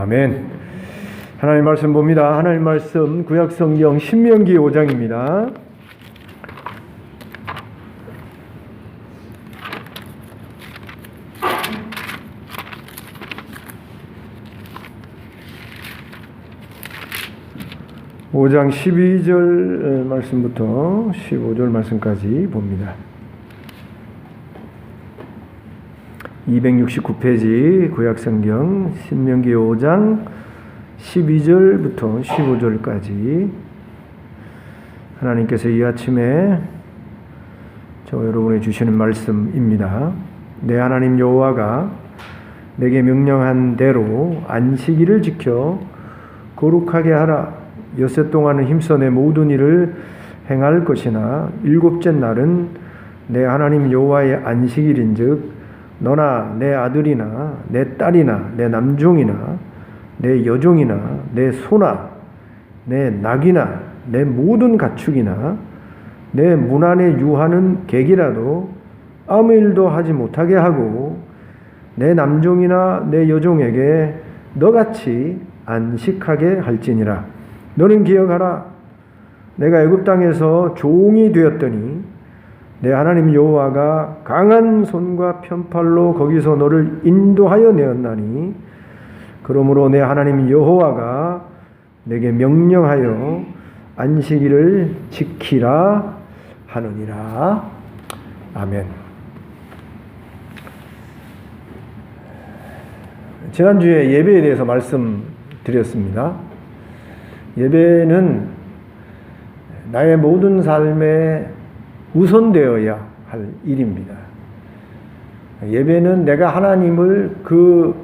아멘. 하나님 말씀 봅니다. 하나님 말씀 구약성경 신명기 5장입니다. (5장) 12절 말씀부터 15절 말씀까지 봅니다. 269페이지 구약성경 신명기 5장 12절부터 15절까지 하나님께서 이 아침에 저 여러분에 주시는 말씀입니다. 내 하나님 여호와가 내게 명령한 대로 안식일을 지켜 거룩하게 하라. 엿새 동안은 힘써 내 모든 일을 행할 것이나 일곱째 날은 내 하나님 여호와의 안식일인즉 너나 내 아들이나 내 딸이나 내 남종이나 내 여종이나 내 소나 내 낙이나 내 모든 가축이나 내 문 안에 유하는 객이라도 아무 일도 하지 못하게 하고 내 남종이나 내 여종에게 너같이 안식하게 할지니라. 너는 기억하라. 내가 애굽 땅에서 종이 되었더니 내 하나님 여호와가 강한 손과 편팔로 거기서 너를 인도하여 내었나니 그러므로 내 하나님 여호와가 내게 명령하여 안식일을 지키라 하느니라. 아멘. 지난주에 예배에 대해서 말씀드렸습니다. 예배는 나의 모든 삶에 우선되어야 할 일입니다. 예배는 내가 하나님을 그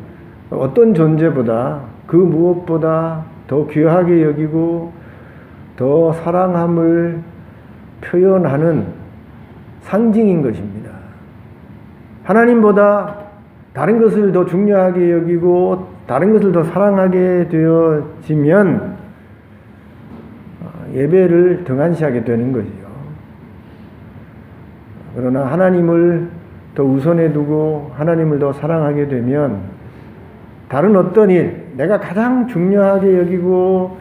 어떤 존재보다 그 무엇보다 더 귀하게 여기고 더 사랑함을 표현하는 상징인 것입니다. 하나님보다 다른 것을 더 중요하게 여기고 다른 것을 더 사랑하게 되어지면 예배를 등한시하게 되는 거지요. 그러나 하나님을 더 우선에 두고 하나님을 더 사랑하게 되면 다른 어떤 일, 내가 가장 중요하게 여기고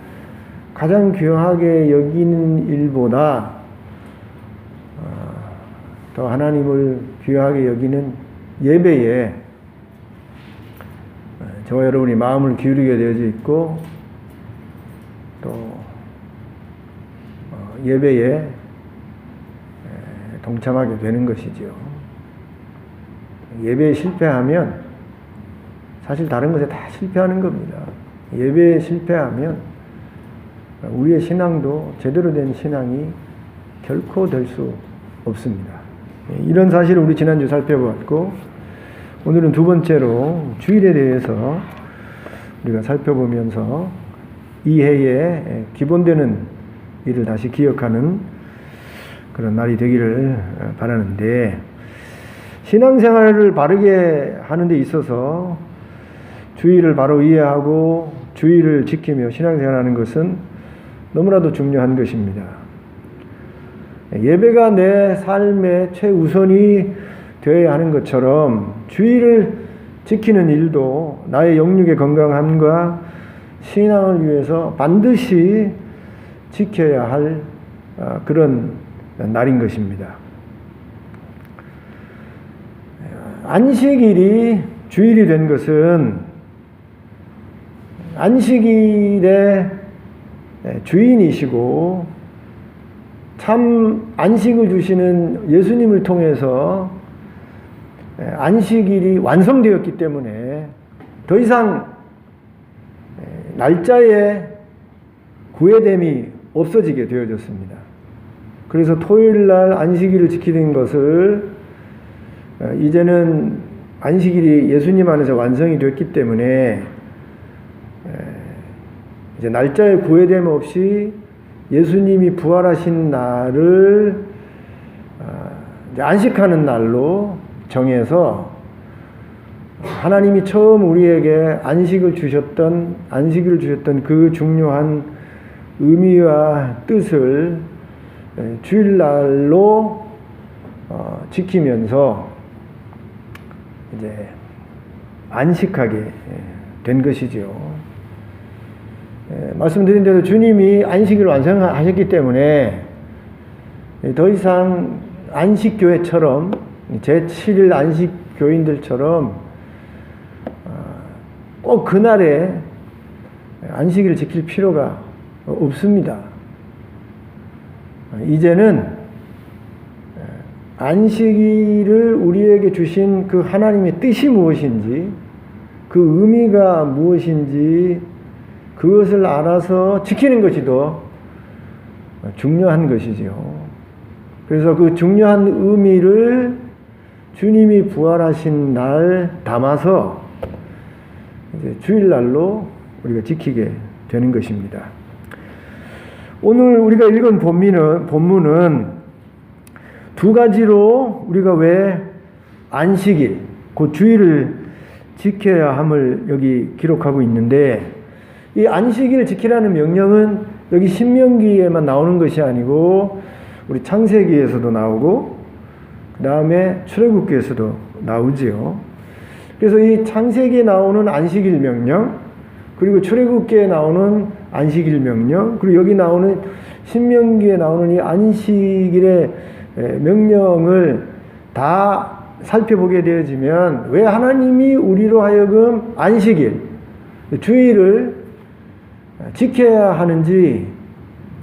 가장 귀하게 여기는 일보다 더 하나님을 귀하게 여기는 예배에 저와 여러분이 마음을 기울이게 되어져 있고 또 예배에 동참하게 되는 것이죠. 예배에 실패하면 사실 다른 것에 다 실패하는 겁니다. 예배에 실패하면 우리의 신앙도 제대로 된 신앙이 결코 될 수 없습니다. 이런 사실을 우리 지난주 살펴봤고 오늘은 두 번째로 주일에 대해서 우리가 살펴보면서 이 해에 기본되는 일을 다시 기억하는 그런 날이 되기를 바라는데, 신앙생활을 바르게 하는 데 있어서 주일을 바로 이해하고 주일을 지키며 신앙생활하는 것은 너무나도 중요한 것입니다. 예배가 내 삶의 최우선이 되어야 하는 것처럼 주일을 지키는 일도 나의 영육의 건강함과 신앙을 위해서 반드시 지켜야 할 그런 날인 것입니다. 안식일이 주일이 된 것은 안식일의 주인이시고 참 안식을 주시는 예수님을 통해서 안식일이 완성되었기 때문에 더 이상 날짜에 구애됨이 없어지게 되어졌습니다. 그래서 토요일날 안식일을 지키는 것을 이제는 안식일이 예수님 안에서 완성이 됐기 때문에 이제 날짜에 구애됨 없이 예수님이 부활하신 날을 이제 안식하는 날로 정해서 하나님이 처음 우리에게 안식을 주셨던 그 중요한 의미와 뜻을 주일날로 지키면서 이제 안식하게 된 것이죠. 말씀드린 대로 주님이 안식을 완성하셨기 때문에 더 이상 안식교회처럼 제7일 안식교인들처럼 꼭 그날에 안식일을 지킬 필요가 없습니다. 이제는 안식일을 우리에게 주신 그 하나님의 뜻이 무엇인지, 그 의미가 무엇인지 그것을 알아서 지키는 것이 더 중요한 것이지요. 그래서 그 중요한 의미를 주님이 부활하신 날 담아서 이제 주일날로 우리가 지키게 되는 것입니다. 오늘 우리가 읽은 본문은 두 가지로 우리가 왜 안식일, 그 주일을 지켜야 함을 여기 기록하고 있는데, 이 안식일을 지키라는 명령은 여기 신명기에만 나오는 것이 아니고 우리 창세기에서도 나오고 그 다음에 출애굽기에서도 나오지요. 그래서 이 창세기에 나오는 안식일 명령, 그리고 출애굽기에 나오는 안식일 명령, 그리고 여기 나오는 신명기에 나오는 이 안식일의 명령을 다 살펴보게 되어지면 왜 하나님이 우리로 하여금 안식일, 주일을 지켜야 하는지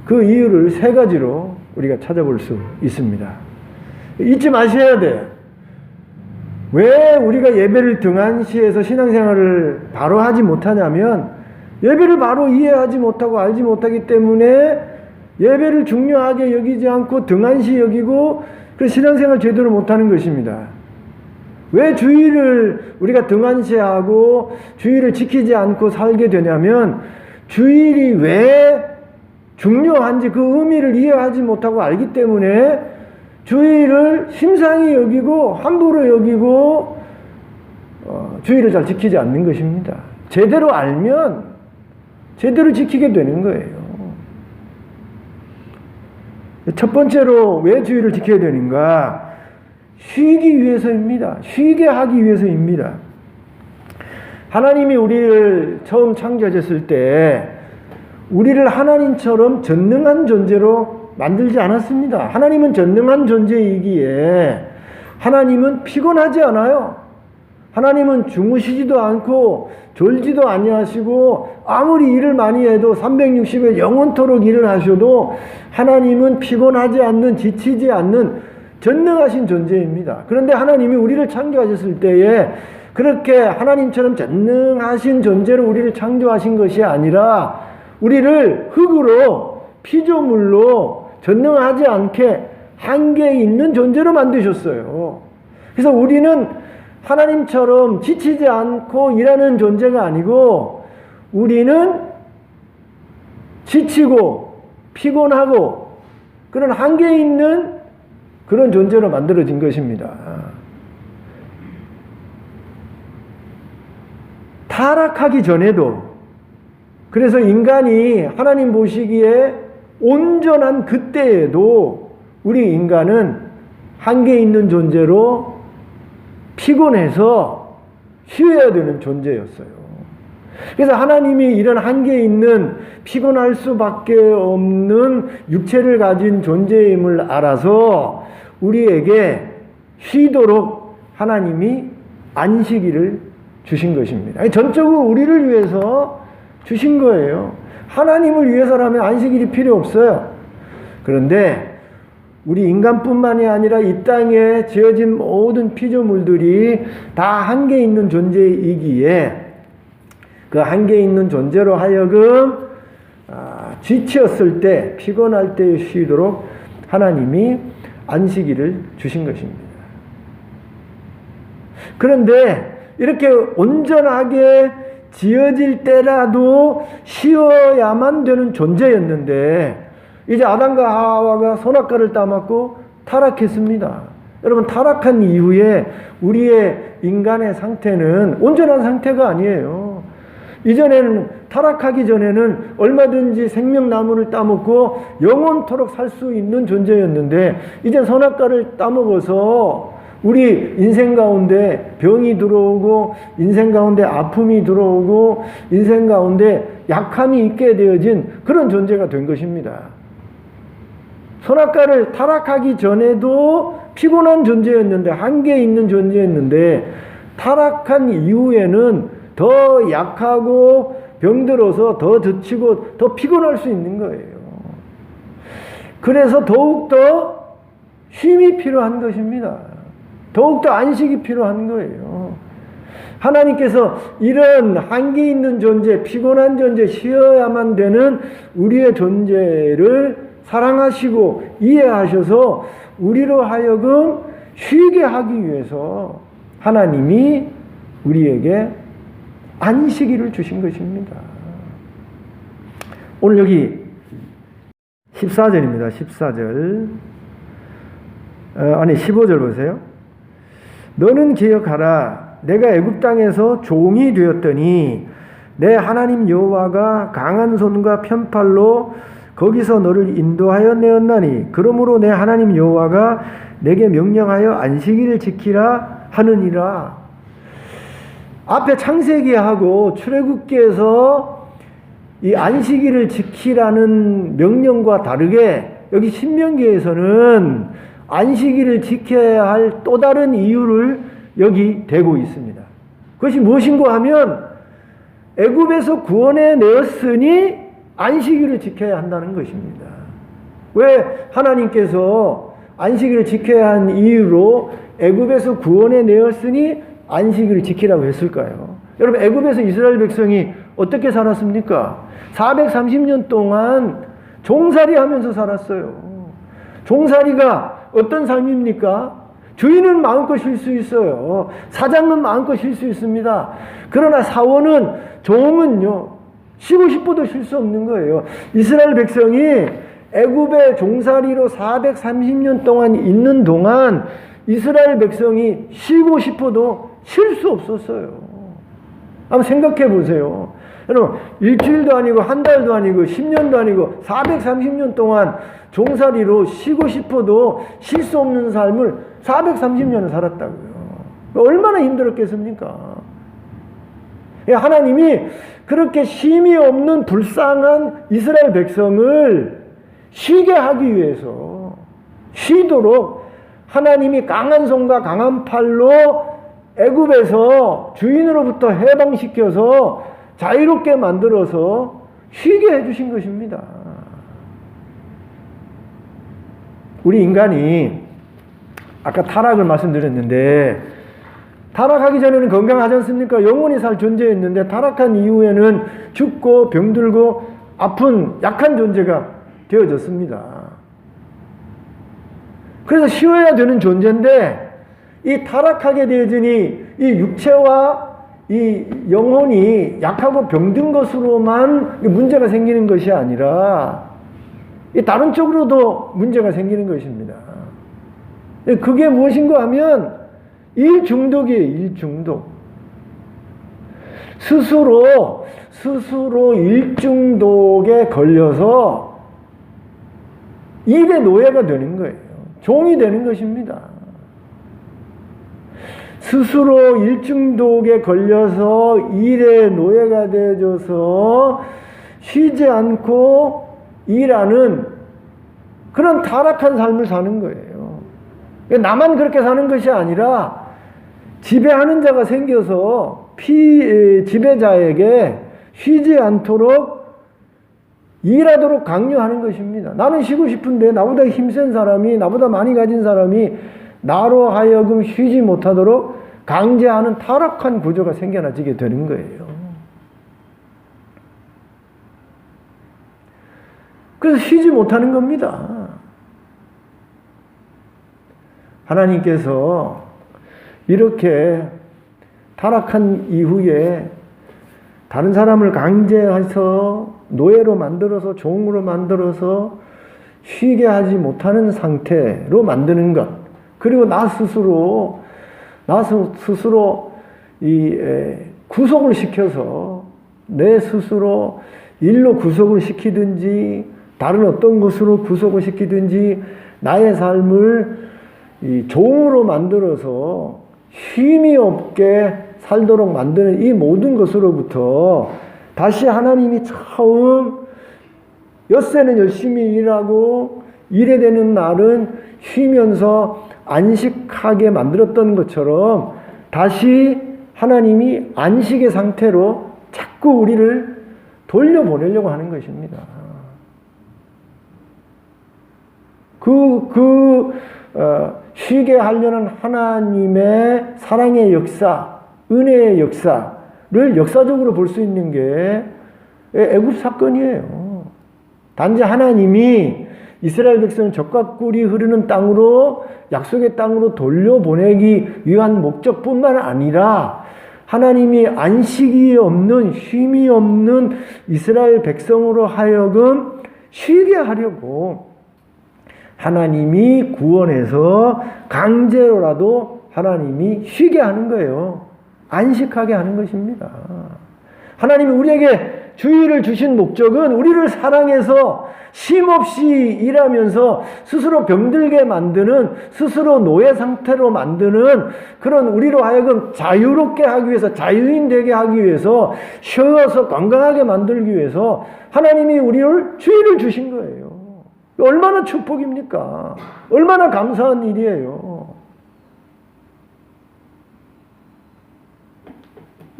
그 이유를 세 가지로 우리가 찾아볼 수 있습니다. 잊지 마셔야 돼요. 왜 우리가 예배를 등한시해서 신앙생활을 바로 하지 못하냐면 예배를 바로 이해하지 못하고 알지 못하기 때문에 예배를 중요하게 여기지 않고 등한시 여기고 그 신앙생활 제대로 못하는 것입니다. 왜 주일을 우리가 등한시하고 주일을 지키지 않고 살게 되냐면 주일이 왜 중요한지 그 의미를 이해하지 못하고 알기 때문에 주일을 심상히 여기고 함부로 여기고 주일을 잘 지키지 않는 것입니다. 제대로 알면 제대로 지키게 되는 거예요. 첫 번째로 왜 주일을 지켜야 되는가? 쉬기 위해서입니다. 쉬게 하기 위해서입니다. 하나님이 우리를 처음 창조하셨을 때 우리를 하나님처럼 전능한 존재로 만들지 않았습니다. 하나님은 전능한 존재이기에 하나님은 피곤하지 않아요. 하나님은 주무시지도 않고 졸지도 아니하시고 아무리 일을 많이 해도 360일 영원토록 일을 하셔도 하나님은 피곤하지 않는, 지치지 않는 전능하신 존재입니다. 그런데 하나님이 우리를 창조하셨을 때에 그렇게 하나님처럼 전능하신 존재로 우리를 창조하신 것이 아니라 우리를 흙으로, 피조물로 전능하지 않게 한계 있는 존재로 만드셨어요. 그래서 우리는 하나님처럼 지치지 않고 일하는 존재가 아니고 우리는 지치고 피곤하고 그런 한계 있는 그런 존재로 만들어진 것입니다. 타락하기 전에도, 그래서 인간이 하나님 보시기에 온전한 그때에도 우리 인간은 한계 있는 존재로 피곤해서 쉬어야 되는 존재였어요. 그래서 하나님이 이런 한계 있는 피곤할 수밖에 없는 육체를 가진 존재임을 알아서 우리에게 쉬도록 하나님이 안식일을 주신 것입니다. 전적으로 우리를 위해서 주신 거예요. 하나님을 위해서라면 안식일이 필요 없어요. 그런데 우리 인간뿐만이 아니라 이 땅에 지어진 모든 피조물들이 다 한계 있는 존재이기에 그 한계 있는 존재로 하여금 지쳤을 때, 피곤할 때 쉬도록 하나님이 안식일을 주신 것입니다. 그런데 이렇게 온전하게 지어질 때라도 쉬어야만 되는 존재였는데 이제 아담과 하와가 선악과를 따먹고 타락했습니다. 여러분, 타락한 이후에 우리의 인간의 상태는 온전한 상태가 아니에요. 이전에는, 타락하기 전에는 얼마든지 생명나무를 따먹고 영원토록 살 수 있는 존재였는데 이제 선악과를 따먹어서 우리 인생 가운데 병이 들어오고 인생 가운데 아픔이 들어오고 인생 가운데 약함이 있게 되어진 그런 존재가 된 것입니다. 선악과를 타락하기 전에도 피곤한 존재였는데, 한계 있는 존재였는데, 타락한 이후에는 더 약하고 병들어서 더 지치고 더 피곤할 수 있는 거예요. 그래서 더욱더 쉼이 필요한 것입니다. 더욱더 안식이 필요한 거예요. 하나님께서 이런 한계 있는 존재, 피곤한 존재, 쉬어야만 되는 우리의 존재를 사랑하시고 이해하셔서 우리로 하여금 쉬게 하기 위해서 하나님이 우리에게 안식일을 주신 것입니다. 오늘 여기 14절입니다. 14절. 15절 보세요. 너는 기억하라. 내가 애굽 땅에서 종이 되었더니 내 하나님 여호와가 강한 손과 편팔로 거기서 너를 인도하여 내었나니 그러므로 내 하나님 여호와가 내게 명령하여 안식일을 지키라 하느니라. 앞에 창세기하고 출애굽기에서 이 안식일을 지키라는 명령과 다르게 여기 신명기에서는 안식일을 지켜야 할 또 다른 이유를 여기 대고 있습니다. 그것이 무엇인가 하면 애굽에서 구원해 내었으니 안식일을 지켜야 한다는 것입니다. 왜 하나님께서 안식일을 지켜야 한 이유로 애굽에서 구원해 내었으니 안식일을 지키라고 했을까요? 여러분, 애굽에서 이스라엘 백성이 어떻게 살았습니까? 430년 동안 종살이 하면서 살았어요. 종살이가 어떤 삶입니까? 주인은 마음껏 쉴 수 있어요. 사장은 마음껏 쉴 수 있습니다. 그러나 사원은, 종은요, 쉬고 싶어도 쉴 수 없는 거예요. 이스라엘 백성이 애굽의 종살이로 430년 동안 있는 동안 이스라엘 백성이 쉬고 싶어도 쉴 수 없었어요. 한번 생각해 보세요. 여러분, 일주일도 아니고 한 달도 아니고 10년도 아니고 430년 동안 종살이로 쉬고 싶어도 쉴 수 없는 삶을 430년을 살았다고요. 얼마나 힘들었겠습니까? 하나님이 그렇게 쉼이 없는 불쌍한 이스라엘 백성을 쉬게 하기 위해서 쉬도록 하나님이 강한 손과 강한 팔로 애굽에서 주인으로부터 해방시켜서 자유롭게 만들어서 쉬게 해주신 것입니다. 우리 인간이 아까 타락을 말씀드렸는데 타락하기 전에는 건강하지 않습니까? 영원히 살 존재였는데 타락한 이후에는 죽고 병들고 아픈 약한 존재가 되어졌습니다. 그래서 쉬어야 되는 존재인데 이 타락하게 되어지니 이 육체와 이 영혼이 약하고 병든 것으로만 문제가 생기는 것이 아니라 이 다른 쪽으로도 문제가 생기는 것입니다. 그게 무엇인가 하면 일 중독이에요. 일 중독. 스스로 일 중독에 걸려서 일의 노예가 되는 거예요. 종이 되는 것입니다. 스스로 일 중독에 걸려서 일의 노예가 되어져서 쉬지 않고 일하는 그런 타락한 삶을 사는 거예요. 나만 그렇게 사는 것이 아니라 지배하는 자가 생겨서 지배자에게 쉬지 않도록 일하도록 강요하는 것입니다. 나는 쉬고 싶은데 나보다 힘센 사람이, 나보다 많이 가진 사람이 나로 하여금 쉬지 못하도록 강제하는 타락한 구조가 생겨나지게 되는 거예요. 그래서 쉬지 못하는 겁니다. 하나님께서 이렇게 타락한 이후에 다른 사람을 강제해서 노예로 만들어서 종으로 만들어서 쉬게 하지 못하는 상태로 만드는 것. 그리고 나 스스로 구속을 시켜서 내 스스로 일로 구속을 시키든지 다른 어떤 것으로 구속을 시키든지 나의 삶을 종으로 만들어서 쉼이 없게 살도록 만드는 이 모든 것으로부터 다시 하나님이 처음 엿새는 열심히 일하고 일에 되는 날은 쉬면서 안식하게 만들었던 것처럼 다시 하나님이 안식의 상태로 자꾸 우리를 돌려보내려고 하는 것입니다. 쉬게 하려는 하나님의 사랑의 역사, 은혜의 역사를 역사적으로 볼 수 있는 게 애굽 사건이에요. 단지 하나님이 이스라엘 백성을 젖과 꿀이 흐르는 땅으로, 약속의 땅으로 돌려보내기 위한 목적뿐만 아니라 하나님이 안식이 없는, 쉼이 없는 이스라엘 백성으로 하여금 쉬게 하려고 하나님이 구원해서 강제로라도 하나님이 쉬게 하는 거예요. 안식하게 하는 것입니다. 하나님이 우리에게 주의를 주신 목적은 우리를 사랑해서 쉼없이 일하면서 스스로 병들게 만드는, 스스로 노예 상태로 만드는 그런 우리로 하여금 자유롭게 하기 위해서, 자유인 되게 하기 위해서, 쉬어서 건강하게 만들기 위해서 하나님이 우리를 주의를 주신 거예요. 얼마나 축복입니까? 얼마나 감사한 일이에요.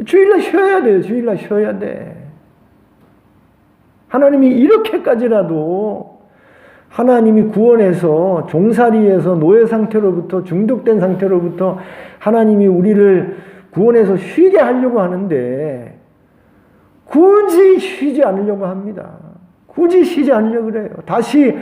주일날 쉬어야 돼요. 주일날 쉬어야 돼. 하나님이 이렇게까지라도 하나님이 구원해서 종살이에서 노예 상태로부터, 중독된 상태로부터 하나님이 우리를 구원해서 쉬게 하려고 하는데 굳이 쉬지 않으려고 합니다. 굳이 쉬지 않으려고 그래요. 다시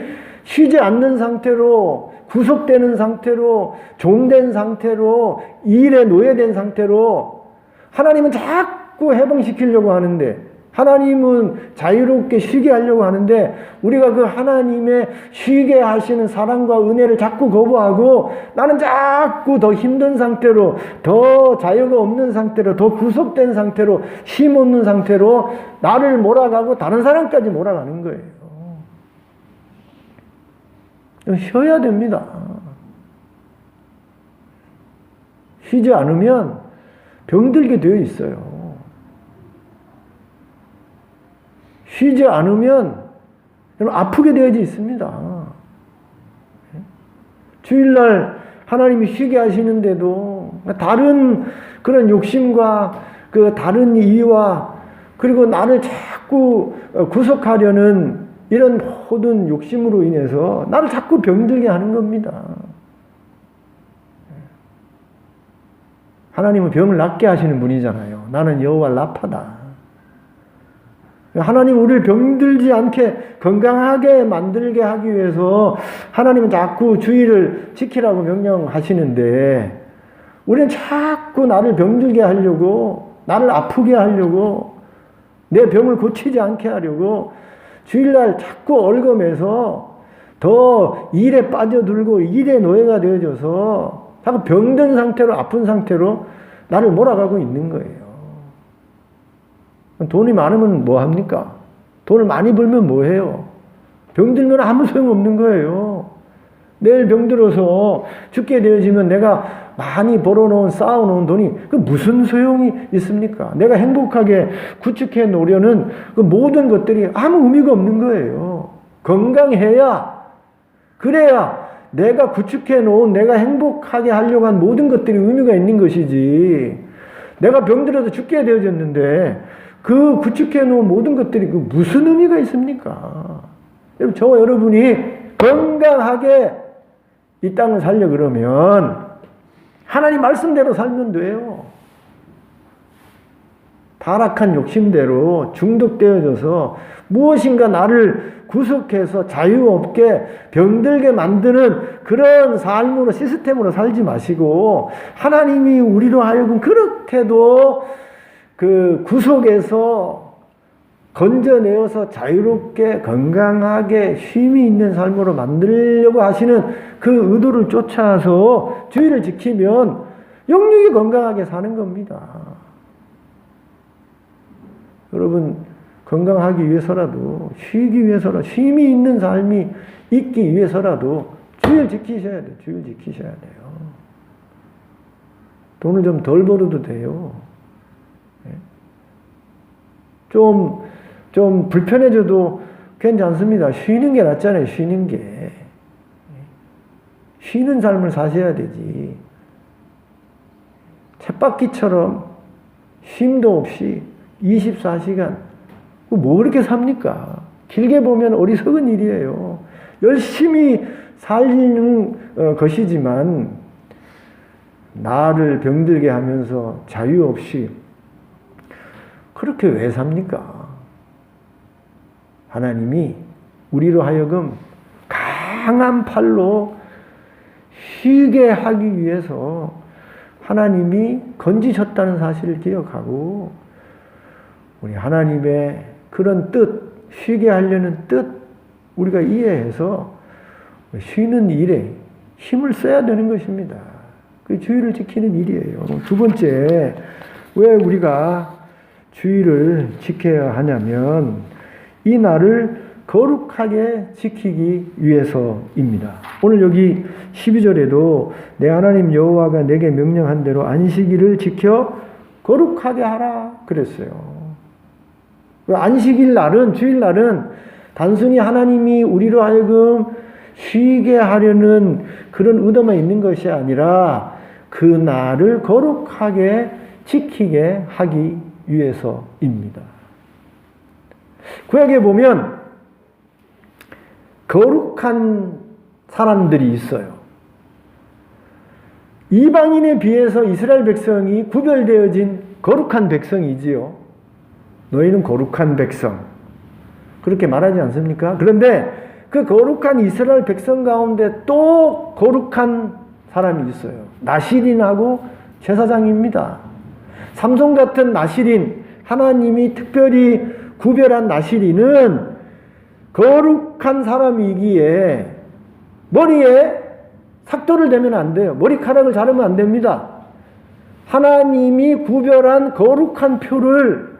쉬지 않는 상태로, 구속되는 상태로, 종된 상태로, 일에 노예된 상태로 하나님은 자꾸 해방시키려고 하는데, 하나님은 자유롭게 쉬게 하려고 하는데 우리가 그 하나님의 쉬게 하시는 사랑과 은혜를 자꾸 거부하고 나는 자꾸 더 힘든 상태로, 더 자유가 없는 상태로, 더 구속된 상태로, 힘 없는 상태로 나를 몰아가고 다른 사람까지 몰아가는 거예요. 쉬어야 됩니다. 쉬지 않으면 병들게 되어 있어요. 쉬지 않으면 아프게 되어져 있습니다. 주일날 하나님이 쉬게 하시는데도 다른 그런 욕심과 그 다른 이유와 그리고 나를 자꾸 구속하려는 이런 모든 욕심으로 인해서 나를 자꾸 병들게 하는 겁니다. 하나님은 병을 낫게 하시는 분이잖아요. 나는 여호와 라파다. 하나님 우리를 병들지 않게 건강하게 만들게 하기 위해서 하나님은 자꾸 주의를 지키라고 명령하시는데 우리는 자꾸 나를 병들게 하려고, 나를 아프게 하려고, 내 병을 고치지 않게 하려고 주일날 자꾸 얽어매서 더 일에 빠져들고 일의 노예가 되어져서 자꾸 병든 상태로, 아픈 상태로 나를 몰아가고 있는 거예요. 돈이 많으면 뭐 합니까? 돈을 많이 벌면 뭐 해요? 병들면 아무 소용없는 거예요. 내일 병들어서 죽게 되어지면 내가 많이 벌어놓은, 쌓아놓은 돈이 그 무슨 소용이 있습니까? 내가 행복하게 구축해 놓으려는 그 모든 것들이 아무 의미가 없는 거예요. 건강해야, 그래야 내가 구축해 놓은, 내가 행복하게 하려고 한 모든 것들이 의미가 있는 것이지. 내가 병들어서 죽게 되어졌는데 그 구축해 놓은 모든 것들이 그 무슨 의미가 있습니까? 여러분, 저와 여러분이 건강하게 이 땅을 살려 그러면 하나님 말씀대로 살면 돼요. 타락한 욕심대로 중독되어져서 무엇인가 나를 구속해서 자유 없게 병들게 만드는 그런 삶으로, 시스템으로 살지 마시고 하나님이 우리로 하여금 그렇게도 그 구속에서 건져내어서 자유롭게 건강하게 쉼이 있는 삶으로 만들려고 하시는 그 의도를 쫓아서 주의를 지키면 영육이 건강하게 사는 겁니다. 여러분, 건강하기 위해서라도, 쉬기 위해서라도, 쉼이 있는 삶이 있기 위해서라도 주의를 지키셔야 돼요. 주의를 지키셔야 돼요. 돈을 좀 덜 벌어도 돼요. 좀 불편해져도 괜찮습니다. 쉬는 게 낫잖아요. 쉬는 게. 쉬는 삶을 사셔야 되지. 쳇바퀴처럼 쉼도 없이 24시간 뭐 그렇게 삽니까? 길게 보면 어리석은 일이에요. 열심히 살리는 것이지만 나를 병들게 하면서 자유 없이 그렇게 왜 삽니까? 하나님이 우리로 하여금 강한 팔로 쉬게 하기 위해서 하나님이 건지셨다는 사실을 기억하고 우리 하나님의 그런 뜻, 쉬게 하려는 뜻 우리가 이해해서 쉬는 일에 힘을 써야 되는 것입니다. 그 주의를 지키는 일이에요. 두 번째, 왜 우리가 주의를 지켜야 하냐면 이 날을 거룩하게 지키기 위해서입니다. 오늘 여기 12절에도 내 하나님 여호와가 내게 명령한 대로 안식일을 지켜 거룩하게 하라 그랬어요. 안식일 날은, 주일날은 단순히 하나님이 우리로 하여금 쉬게 하려는 그런 의도만 있는 것이 아니라 그 날을 거룩하게 지키게 하기 위해서입니다. 구약에 보면 거룩한 사람들이 있어요. 이방인에 비해서 이스라엘 백성이 구별되어진 거룩한 백성이지요. 너희는 거룩한 백성. 그렇게 말하지 않습니까? 그런데 그 거룩한 이스라엘 백성 가운데 또 거룩한 사람이 있어요. 나실인하고 제사장입니다. 삼손 같은 나실인, 하나님이 특별히 구별한 나실인은 거룩한 사람이기에 머리에 삭도를 대면 안 돼요. 머리카락을 자르면 안 됩니다. 하나님이 구별한 거룩한 표를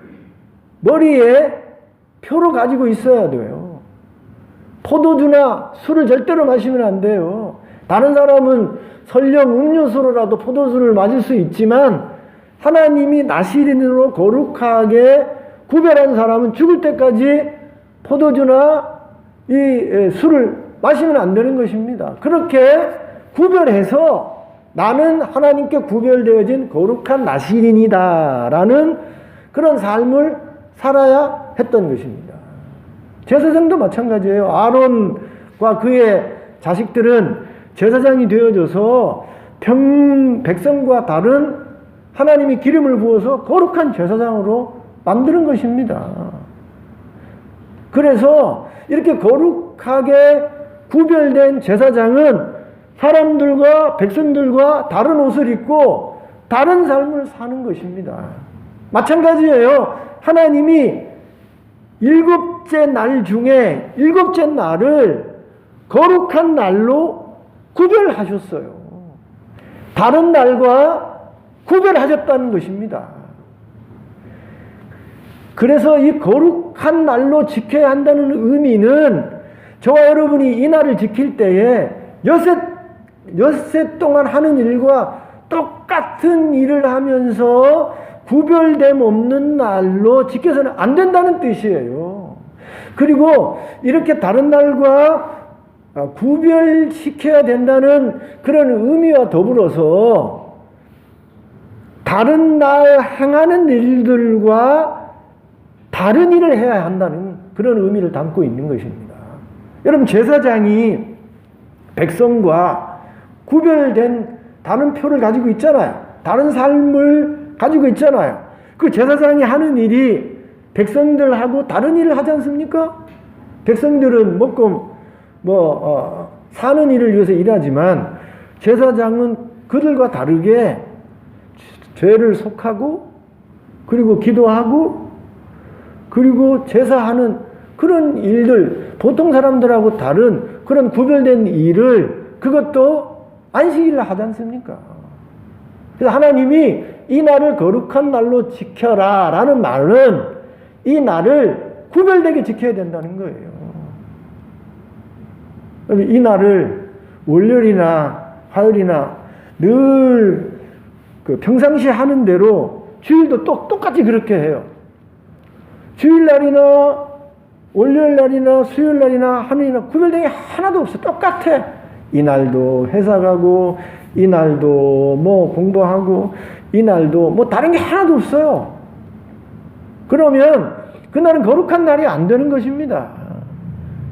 머리에 표로 가지고 있어야 돼요. 포도주나 술을 절대로 마시면 안 돼요. 다른 사람은 설령 음료수로라도 포도주를 마실 수 있지만 하나님이 나실인으로 거룩하게 구별한 사람은 죽을 때까지 포도주나 이 술을 마시면 안 되는 것입니다. 그렇게 구별해서 나는 하나님께 구별되어진 거룩한 나실인이다라는 그런 삶을 살아야 했던 것입니다. 제사장도 마찬가지예요. 아론과 그의 자식들은 제사장이 되어져서 백성과 다른 하나님이 기름을 부어서 거룩한 제사장으로 만드는 것입니다. 그래서 이렇게 거룩하게 구별된 제사장은 사람들과 백성들과 다른 옷을 입고 다른 삶을 사는 것입니다. 마찬가지예요. 하나님이 일곱째 날 중에 일곱째 날을 거룩한 날로 구별하셨어요. 다른 날과 구별하셨다는 것입니다. 그래서 이 거룩한 날로 지켜야 한다는 의미는 저와 여러분이 이 날을 지킬 때에 엿새 동안 하는 일과 똑같은 일을 하면서 구별됨 없는 날로 지켜서는 안 된다는 뜻이에요. 그리고 이렇게 다른 날과 구별시켜야 된다는 그런 의미와 더불어서 다른 날 행하는 일들과 다른 일을 해야 한다는 그런 의미를 담고 있는 것입니다. 여러분, 제사장이 백성과 구별된 다른 표를 가지고 있잖아요. 다른 삶을 가지고 있잖아요. 그 제사장이 하는 일이 백성들하고 다른 일을 하지 않습니까? 백성들은 사는 일을 위해서 일하지만 제사장은 그들과 다르게 죄를 속하고 그리고 기도하고 그리고 제사하는 그런 일들, 보통 사람들하고 다른 그런 구별된 일을 그것도 안식일을 하지 않습니까? 그래서 하나님이 이 날을 거룩한 날로 지켜라 라는 말은 이 날을 구별되게 지켜야 된다는 거예요. 이 날을 월요일이나 화요일이나 늘 평상시에 하는 대로 주일도 똑같이 그렇게 해요. 주일날이나 월요일날이나 수요일날이나 하늘이나 구별된 게 하나도 없어. 똑같아. 이날도 회사 가고 이날도 뭐 공부하고 이날도 뭐 다른 게 하나도 없어요. 그러면 그날은 거룩한 날이 안 되는 것입니다.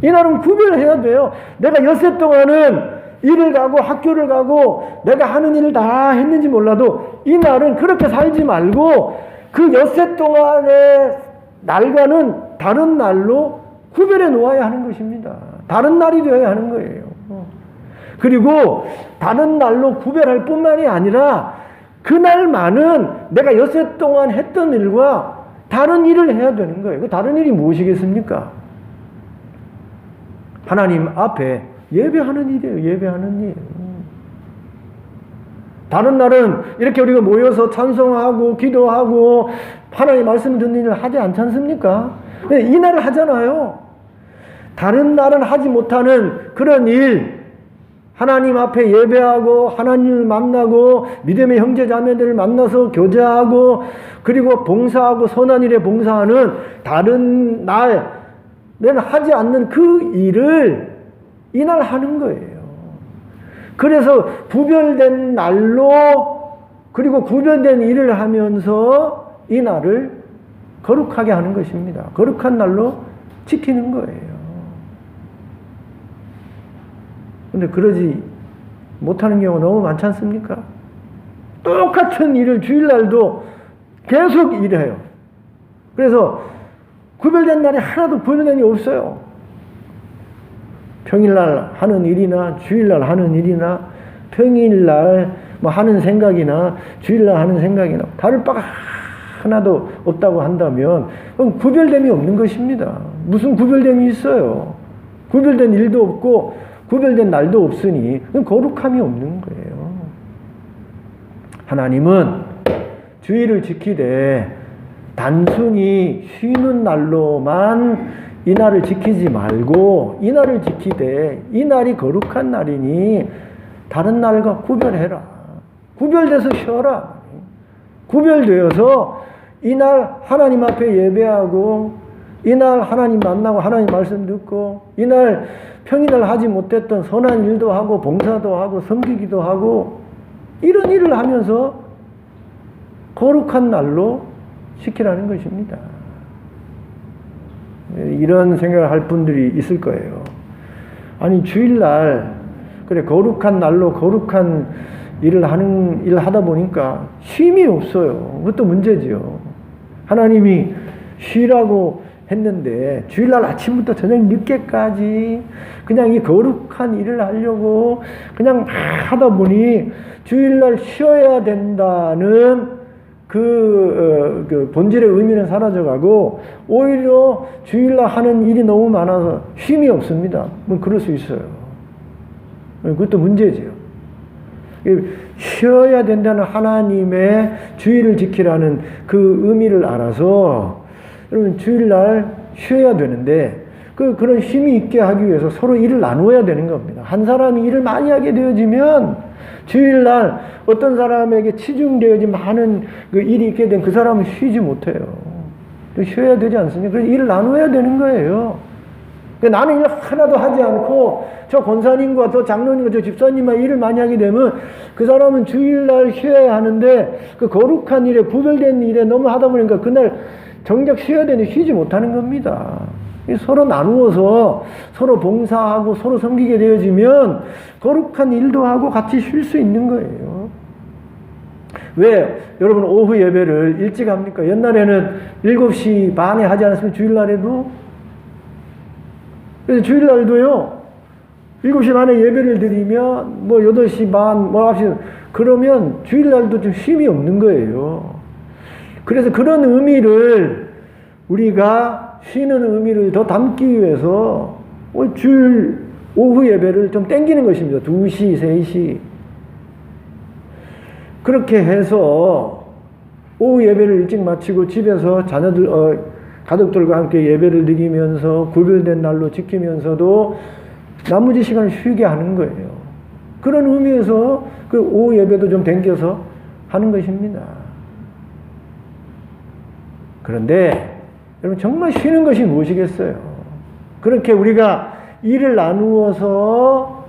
이날은 구별해야 돼요. 내가 엿새 동안은 일을 가고 학교를 가고 내가 하는 일을 다 했는지 몰라도 이날은 그렇게 살지 말고 그 엿새 동안의 날과는 다른 날로 구별해 놓아야 하는 것입니다. 다른 날이 되어야 하는 거예요. 그리고 다른 날로 구별할 뿐만이 아니라 그날만은 내가 엿새 동안 했던 일과 다른 일을 해야 되는 거예요. 그 다른 일이 무엇이겠습니까? 하나님 앞에 예배하는 일이에요. 예배하는 일. 다른 날은 이렇게 우리가 모여서 찬송하고 기도하고 하나님 말씀 듣는 일을 하지 않지 않습니까? 이 날을 하잖아요. 다른 날은 하지 못하는 그런 일, 하나님 앞에 예배하고 하나님을 만나고 믿음의 형제 자매들을 만나서 교제하고 그리고 봉사하고 선한 일에 봉사하는 다른 날에는 하지 않는 그 일을 이날 하는 거예요. 그래서 구별된 날로 그리고 구별된 일을 하면서 이 날을 거룩하게 하는 것입니다. 거룩한 날로 지키는 거예요. 근데 그러지 못하는 경우가 너무 많지 않습니까? 똑같은 일을 주일날도 계속 일해요. 그래서 구별된 날이 하나도 구별된 일이 없어요. 평일날 하는 일이나 주일날 하는 일이나 평일날 뭐 하는 생각이나 주일날 하는 생각이나 다를 바가 하나도 없다고 한다면 그건 구별됨이 없는 것입니다. 무슨 구별됨이 있어요? 구별된 일도 없고 구별된 날도 없으니 그건 거룩함이 없는 거예요. 하나님은 주의를 지키되 단순히 쉬는 날로만 이 날을 지키지 말고 이 날을 지키되 이 날이 거룩한 날이니 다른 날과 구별해라. 구별돼서 쉬어라. 구별되어서 이 날 하나님 앞에 예배하고 이 날 하나님 만나고 하나님 말씀 듣고 이 날 평일날 하지 못했던 선한 일도 하고 봉사도 하고 섬기기도 하고 이런 일을 하면서 거룩한 날로 지키라는 것입니다. 이런 생각을 할 분들이 있을 거예요. 아니 주일날 그래 거룩한 날로 거룩한 일을 하다 보니까 쉼이 없어요. 그것도 문제지요. 하나님이 쉬라고 했는데 주일날 아침부터 저녁 늦게까지 그냥 이 거룩한 일을 하려고 그냥 하다 보니 주일날 쉬어야 된다는 그 본질의 의미는 사라져가고 오히려 주일날 하는 일이 너무 많아서 쉼이 없습니다. 뭐 그럴 수 있어요. 그것도 문제지요. 쉬어야 된다는 하나님의 주의를 지키라는 그 의미를 알아서 여러분 주일날 쉬어야 되는데 그런 쉼이 있게 하기 위해서 서로 일을 나누어야 되는 겁니다. 한 사람이 일을 많이 하게 되어지면 주일날 어떤 사람에게 치중되어지 많은 그 일이 있게 된 그 사람은 쉬지 못해요. 쉬어야 되지 않습니까? 그래서 일을 나누어야 되는 거예요. 나는 일 하나도 하지 않고 저 권사님과 저 장로님과 저 집사님만 일을 많이 하게 되면 그 사람은 주일날 쉬어야 하는데 그 거룩한 일에 구별된 일에 너무 하다 보니까 그날 정작 쉬어야 되는데 쉬지 못하는 겁니다. 서로 나누어서 서로 봉사하고 서로 섬기게 되어지면 거룩한 일도 하고 같이 쉴 수 있는 거예요. 왜 여러분 오후 예배를 일찍 합니까? 옛날에는 7시 반에 하지 않았으면 주일날에도 그래서 주일날도요 7시 반에 예배를 드리면 뭐 8시 반 뭐 9시 그러면 주일날도 좀 쉼이 없는 거예요. 그래서 그런 의미를 우리가 쉬는 의미를 더 담기 위해서 주일 오후 예배를 좀 땡기는 것입니다. 2시, 3시. 그렇게 해서 오후 예배를 일찍 마치고 집에서 자녀들, 가족들과 함께 예배를 드리면서 구별된 날로 지키면서도 나머지 시간을 쉬게 하는 거예요. 그런 의미에서 그 오후 예배도 좀 땡겨서 하는 것입니다. 그런데 여러분 정말 쉬는 것이 무엇이겠어요? 그렇게 우리가 일을 나누어서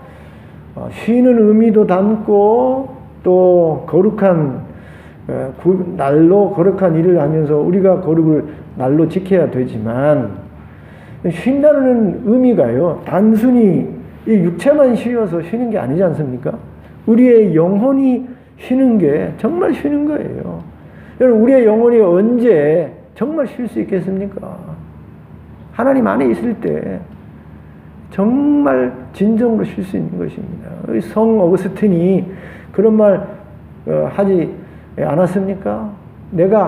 쉬는 의미도 담고 또 거룩한 날로 거룩한 일을 하면서 우리가 거룩을 날로 지켜야 되지만 쉰다는 의미가요 단순히 이 육체만 쉬어서 쉬는 게 아니지 않습니까? 우리의 영혼이 쉬는 게 정말 쉬는 거예요. 여러분 우리의 영혼이 언제 정말 쉴 수 있겠습니까? 하나님 안에 있을 때 정말 진정으로 쉴 수 있는 것입니다. 성 어거스틴이 그런 말 하지 않았습니까? 내가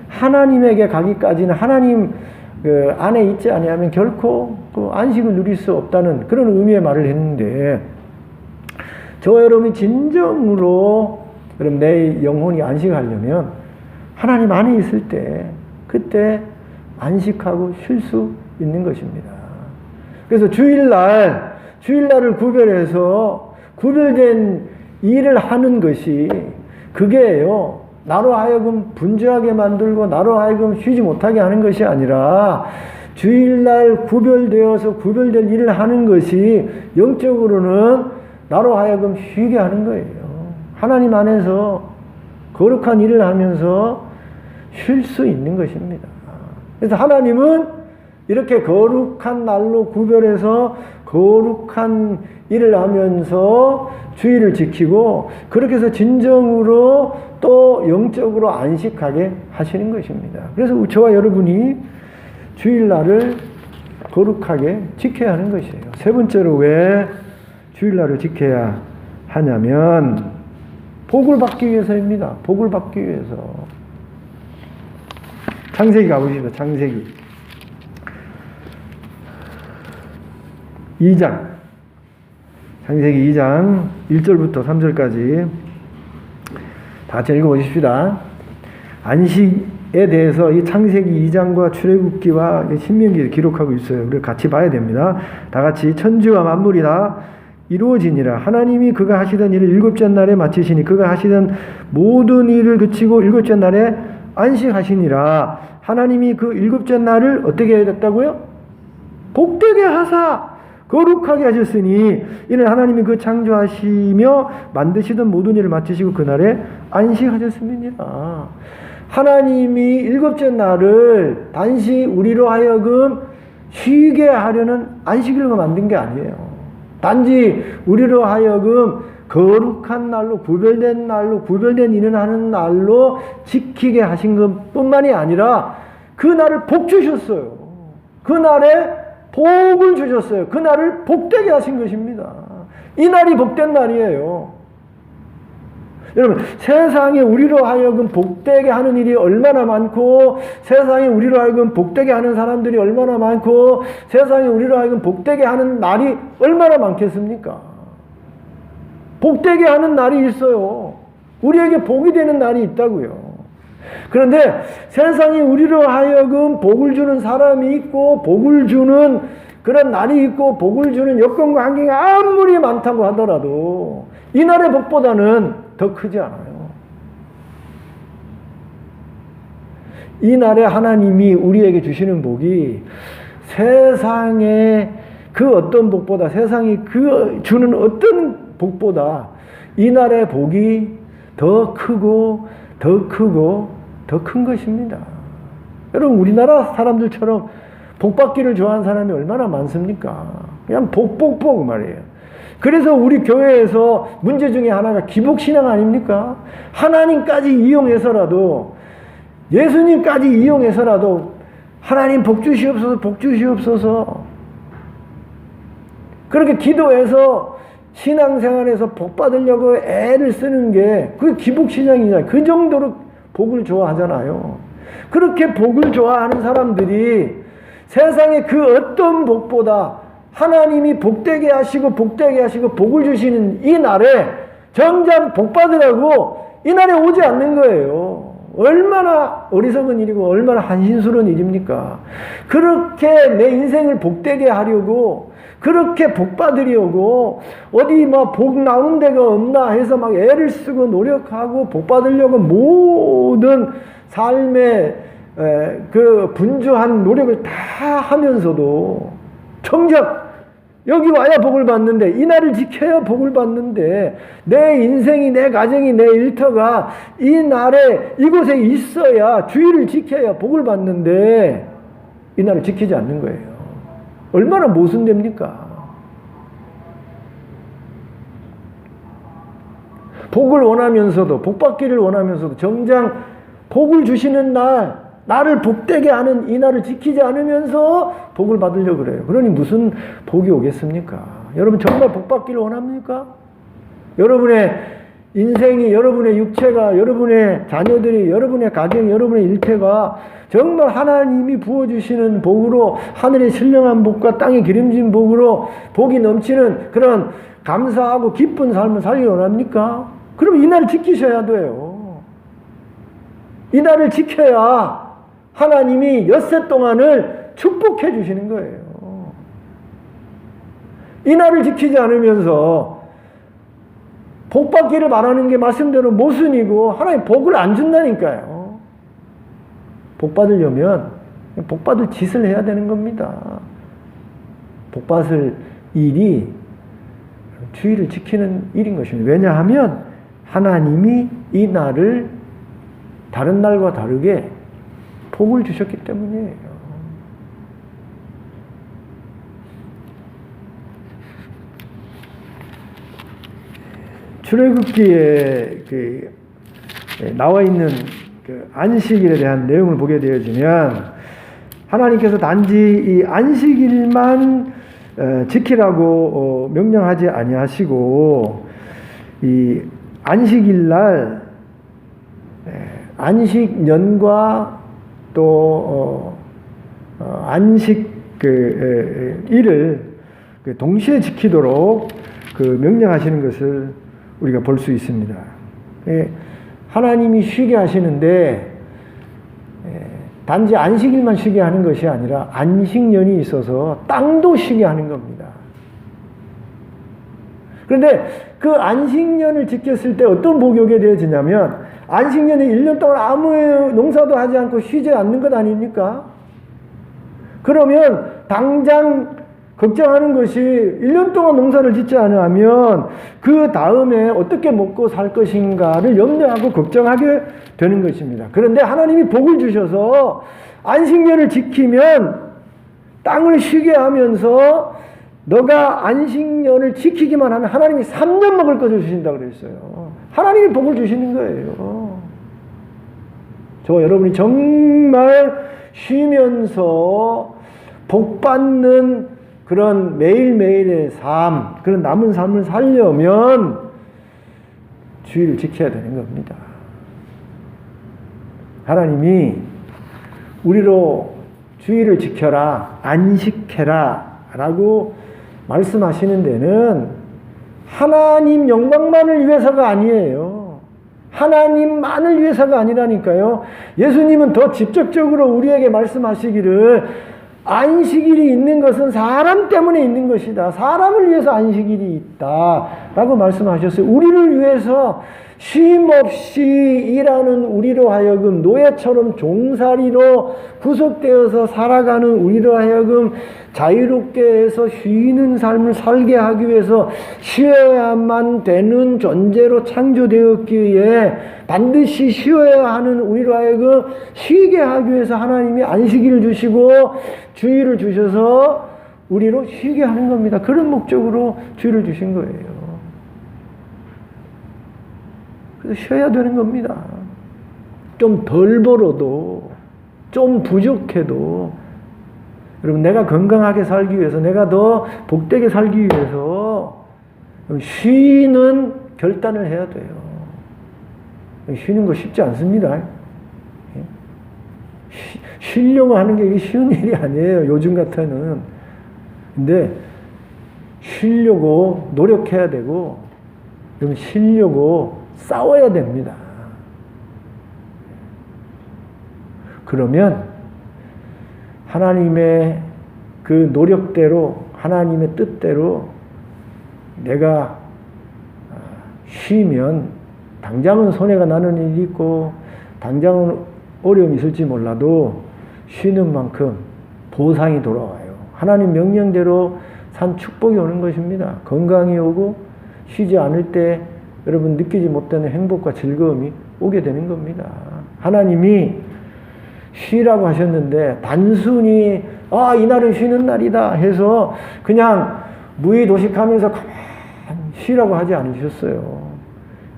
하나님에게 가기까지는 하나님 안에 있지 아니하면 결코 그 안식을 누릴 수 없다는 그런 의미의 말을 했는데 저와 여러분이 진정으로 여러분 내 영혼이 안식하려면 하나님 안에 있을 때 그때 안식하고 쉴 수 있는 것입니다. 그래서 주일날을 구별해서 구별된 일을 하는 것이 그게요. 나로 하여금 분주하게 만들고 나로 하여금 쉬지 못하게 하는 것이 아니라 주일날 구별되어서 구별된 일을 하는 것이 영적으로는 나로 하여금 쉬게 하는 거예요. 하나님 안에서 거룩한 일을 하면서 쉴 수 있는 것입니다. 그래서 하나님은 이렇게 거룩한 날로 구별해서 거룩한 일을 하면서 주의를 지키고 그렇게 해서 진정으로 또 영적으로 안식하게 하시는 것입니다. 그래서 저와 여러분이 주일날을 거룩하게 지켜야 하는 것이에요. 세 번째로 왜 주일날을 지켜야 하냐면 복을 받기 위해서입니다. 복을 받기 위해서. 창세기 가보시죠. 창세기 2장 창세기 2장 1절부터 3절까지 다 같이 읽어보십시다. 안식에 대해서 이 창세기 2장과 출애굽기와 신명기를 기록하고 있어요. 우리가 같이 봐야 됩니다. 다 같이 천지와 만물이 다 이루어지니라. 하나님이 그가 하시던 일을 일곱째 날에 마치시니 그가 하시던 모든 일을 그치고 일곱째 날에 안식하시니라. 하나님이 그 일곱째 날을 어떻게 해야 됐다고요? 복되게 하사 거룩하게 하셨으니 이는 하나님이 그 창조하시며 만드시던 모든 일을 마치시고 그날에 안식하셨습니다. 하나님이 일곱째 날을 단지 우리로 하여금 쉬게 하려는 안식일로 만든 게 아니에요. 단지 우리로 하여금 거룩한 날로 구별된 일을 하는 날로 지키게 하신 것뿐만이 아니라 그 날을 복 주셨어요. 그 날에 복을 주셨어요. 그 날을 복되게 하신 것입니다. 이 날이 복된 날이에요. 여러분 세상에 우리로 하여금 복되게 하는 일이 얼마나 많고 세상에 우리로 하여금 복되게 하는 사람들이 얼마나 많고 세상에 우리로 하여금 복되게 하는 날이 얼마나 많겠습니까? 복되게 하는 날이 있어요. 우리에게 복이 되는 날이 있다고요. 그런데 세상에 우리로 하여금 복을 주는 사람이 있고 복을 주는 그런 날이 있고 복을 주는 여건과 환경이 아무리 많다고 하더라도 이 날의 복보다는 더 크지 않아요. 이 날에 하나님이 우리에게 주시는 복이 세상의 그 어떤 복보다 세상이 그 주는 어떤 복보다 이 날의 복이 더 크고 더 크고 더 큰 것입니다. 여러분 우리나라 사람들처럼 복받기를 좋아하는 사람이 얼마나 많습니까? 그냥 복복복 말이에요. 그래서 우리 교회에서 문제 중에 하나가 기복신앙 아닙니까? 하나님까지 이용해서라도 예수님까지 이용해서라도 하나님 복 주시옵소서 복 주시옵소서 그렇게 기도해서 신앙생활에서 복 받으려고 애를 쓰는 게 그게 기복신앙이잖아요. 그 정도로 복을 좋아하잖아요. 그렇게 복을 좋아하는 사람들이 세상에 그 어떤 복보다 하나님이 복되게 하시고 복을 주시는 이 날에 정작 복 받으라고 이 날에 오지 않는 거예요. 얼마나 어리석은 일이고 얼마나 한신스러운 일입니까? 그렇게 내 인생을 복되게 하려고 그렇게 복 받으려고 어디 뭐 복 나오는 데가 없나 해서 막 애를 쓰고 노력하고 복 받으려고 모든 삶의 그 분주한 노력을 다 하면서도 정작 여기 와야 복을 받는데, 이 날을 지켜야 복을 받는데, 내 인생이, 내 가정이, 내 일터가 이 날에 이곳에 있어야, 주의를 지켜야 복을 받는데 이 날을 지키지 않는 거예요. 얼마나 모순됩니까? 복을 원하면서도, 복 받기를 원하면서도 정작 복을 주시는 날, 나를 복되게 하는 이 날을 지키지 않으면서 복을 받으려고 그래요. 그러니 무슨 복이 오겠습니까? 여러분 정말 복 받기를 원합니까? 여러분의 인생이, 여러분의 육체가, 여러분의 자녀들이, 여러분의 가정, 여러분의 일태가 정말 하나님이 부어주시는 복으로, 하늘의 신령한 복과 땅의 기름진 복으로 복이 넘치는 그런 감사하고 기쁜 삶을 살기 원합니까? 그럼 이 날을 지키셔야 돼요. 이 날을 지켜야 하나님이 엿새 동안을 축복해 주시는 거예요. 이 날을 지키지 않으면서 복 받기를 바라는 게 말씀대로 모순이고 하나님 복을 안 준다니까요. 복 받으려면 복 받을 짓을 해야 되는 겁니다. 복 받을 일이 주의를 지키는 일인 것입니다. 왜냐하면 하나님이 이 날을 다른 날과 다르게 복을 주셨기 때문이에요. 출애굽기에 나와 있는 그 안식일에 대한 내용을 보게 되어지면 하나님께서 단지 이 안식일만 지키라고 명령하지 아니하시고 이 안식일날 안식년과 또 안식 일을 동시에 지키도록 명령하시는 것을 우리가 볼 수 있습니다. 하나님이 쉬게 하시는데 단지 안식일만 쉬게 하는 것이 아니라 안식년이 있어서 땅도 쉬게 하는 겁니다. 그런데 그 안식년을 지켰을 때 어떤 복이 오게 되어지냐면 안식년에 1년 동안 아무 농사도 하지 않고 쉬지 않는 것 아닙니까? 그러면 당장 걱정하는 것이 1년 동안 농사를 짓지 않으면 그 다음에 어떻게 먹고 살 것인가를 염려하고 걱정하게 되는 것입니다. 그런데 하나님이 복을 주셔서 안식년을 지키면 땅을 쉬게 하면서 너가 안식년을 지키기만 하면 하나님이 3년 먹을 것을 주신다고 그랬어요. 하나님이 복을 주시는 거예요. 저와 여러분이 정말 쉬면서 복 받는 그런 매일매일의 삶, 그런 남은 삶을 살려면 주의를 지켜야 되는 겁니다. 하나님이 우리로 주의를 지켜라, 안식해라 라고 말씀하시는 데는 하나님 영광만을 위해서가 아니에요. 하나님만을 위해서가 아니라니까요. 예수님은 더 직접적으로 우리에게 말씀하시기를 안식일이 있는 것은 사람 때문에 있는 것이다. 사람을 위해서 안식일이 있다. 라고 말씀하셨어요. 우리를 위해서 쉼 없이 일하는 우리로 하여금 노예처럼 종살이로 구속되어서 살아가는 우리로 하여금 자유롭게 해서 쉬는 삶을 살게 하기 위해서 쉬어야만 되는 존재로 창조되었기에 반드시 쉬어야 하는 우리로 하여금 쉬게 하기 위해서 하나님이 안식일을 주시고 주일을 주셔서 우리로 쉬게 하는 겁니다. 그런 목적으로 주일을 주신 거예요. 그래서 쉬어야 되는 겁니다. 좀 덜 벌어도, 좀 부족해도, 여러분, 내가 건강하게 살기 위해서, 내가 더 복되게 살기 위해서 쉬는 결단을 해야 돼요. 쉬는 거 쉽지 않습니다. 쉬려고 하는 게 쉬운 일이 아니에요. 요즘 같아는. 근데 쉬려고 노력해야 되고, 여러분, 쉬려고 싸워야 됩니다. 그러면 하나님의 그 노력대로, 하나님의 뜻대로 내가 쉬면 당장은 손해가 나는 일이 있고, 당장은 어려움이 있을지 몰라도 쉬는 만큼 보상이 돌아와요. 하나님 명령대로 산 축복이 오는 것입니다. 건강이 오고 쉬지 않을 때 여러분 느끼지 못하는 행복과 즐거움이 오게 되는 겁니다. 하나님이 쉬라고 하셨는데 단순히 이날은 쉬는 날이다 해서 그냥 무의도식하면서 가만히 쉬라고 하지 않으셨어요.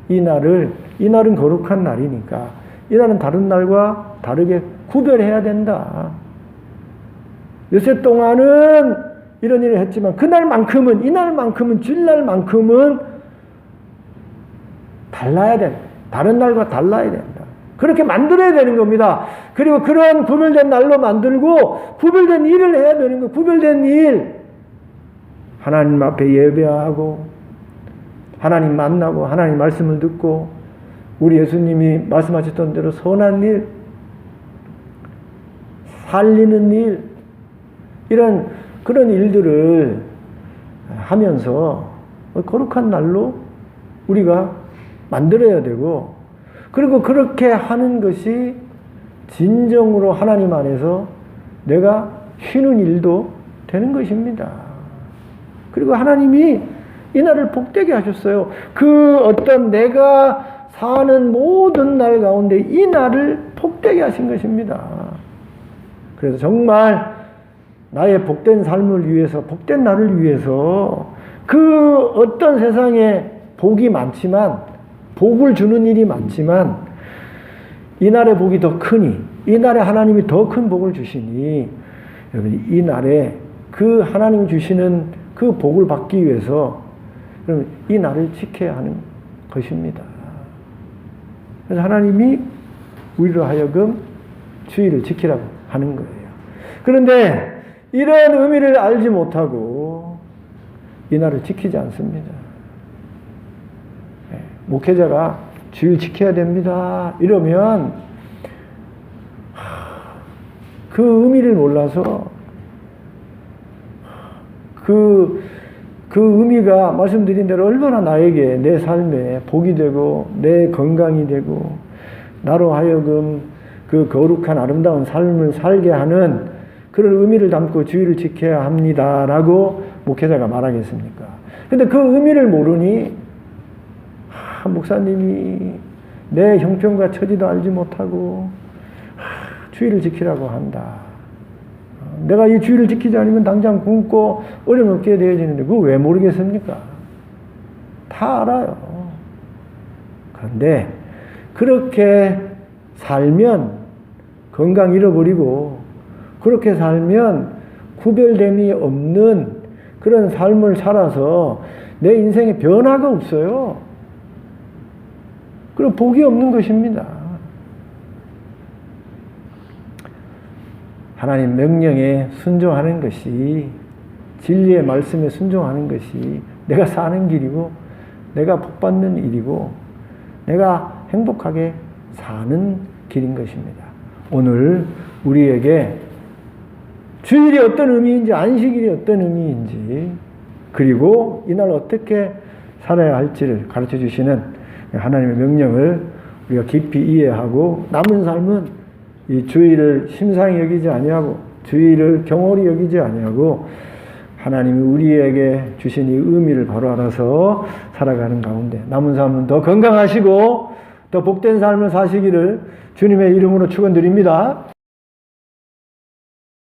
이날은 거룩한 날이니까 이날은 다른 날과 다르게 구별해야 된다. 요새 동안은 이런 일을 했지만 그날만큼은 이날만큼은 주일날만큼은 달라야 된다. 다른 날과 달라야 된다. 그렇게 만들어야 되는 겁니다. 그리고 그런 구별된 날로 만들고 구별된 일을 해야 되는 거예요. 구별된 일. 하나님 앞에 예배하고 하나님 만나고 하나님 말씀을 듣고 우리 예수님이 말씀하셨던 대로 선한 일, 살리는 일, 그런 일들을 하면서 거룩한 날로 우리가 만들어야 되고, 그리고 그렇게 하는 것이 진정으로 하나님 안에서 내가 쉬는 일도 되는 것입니다. 그리고 하나님이 이 날을 복되게 하셨어요. 그 어떤 내가 사는 모든 날 가운데 이 날을 복되게 하신 것입니다. 그래서 정말 나의 복된 삶을 위해서, 복된 날을 위해서 그 어떤 세상에 복이 많지만, 복을 주는 일이 많지만 이 날의 복이 더 크니, 이 날에 하나님이 더 큰 복을 주시니 여러분 이 날에 그 하나님이 주시는 그 복을 받기 위해서 여러분 이 날을 지켜야 하는 것입니다. 그래서 하나님이 우리로 하여금 주의를 지키라고 하는 거예요. 그런데 이런 의미를 알지 못하고 이 날을 지키지 않습니다. 목회자가 주일 지켜야 됩니다. 이러면 그 의미를 몰라서 그 의미가 말씀드린 대로 얼마나 나에게 내 삶에 복이 되고 내 건강이 되고 나로 하여금 그 거룩한 아름다운 삶을 살게 하는 그런 의미를 담고 주의를 지켜야 합니다라고 목회자가 말하겠습니까? 근데 그 의미를 모르니 목사님이 내 형편과 처지도 알지 못하고 주의를 지키라고 한다. 내가 이 주의를 지키지 않으면 당장 굶고 어려움 없게 되어지는데 그거 왜 모르겠습니까? 다 알아요. 그런데 그렇게 살면 건강 잃어버리고 그렇게 살면 구별됨이 없는 그런 삶을 살아서 내 인생에 변화가 없어요. 그리고 복이 없는 것입니다. 하나님 명령에 순종하는 것이, 진리의 말씀에 순종하는 것이 내가 사는 길이고 내가 복받는 일이고 내가 행복하게 사는 길인 것입니다. 오늘 우리에게 주일이 어떤 의미인지, 안식일이 어떤 의미인지, 그리고 이날 어떻게 살아야 할지를 가르쳐 주시는 하나님의 명령을 우리가 깊이 이해하고 남은 삶은 이 주일을 심상히 여기지 아니하고 주일을 경홀히 여기지 아니하고 하나님이 우리에게 주신 이 의미를 바로 알아서 살아가는 가운데 남은 삶은 더 건강하시고 더 복된 삶을 사시기를 주님의 이름으로 축원드립니다.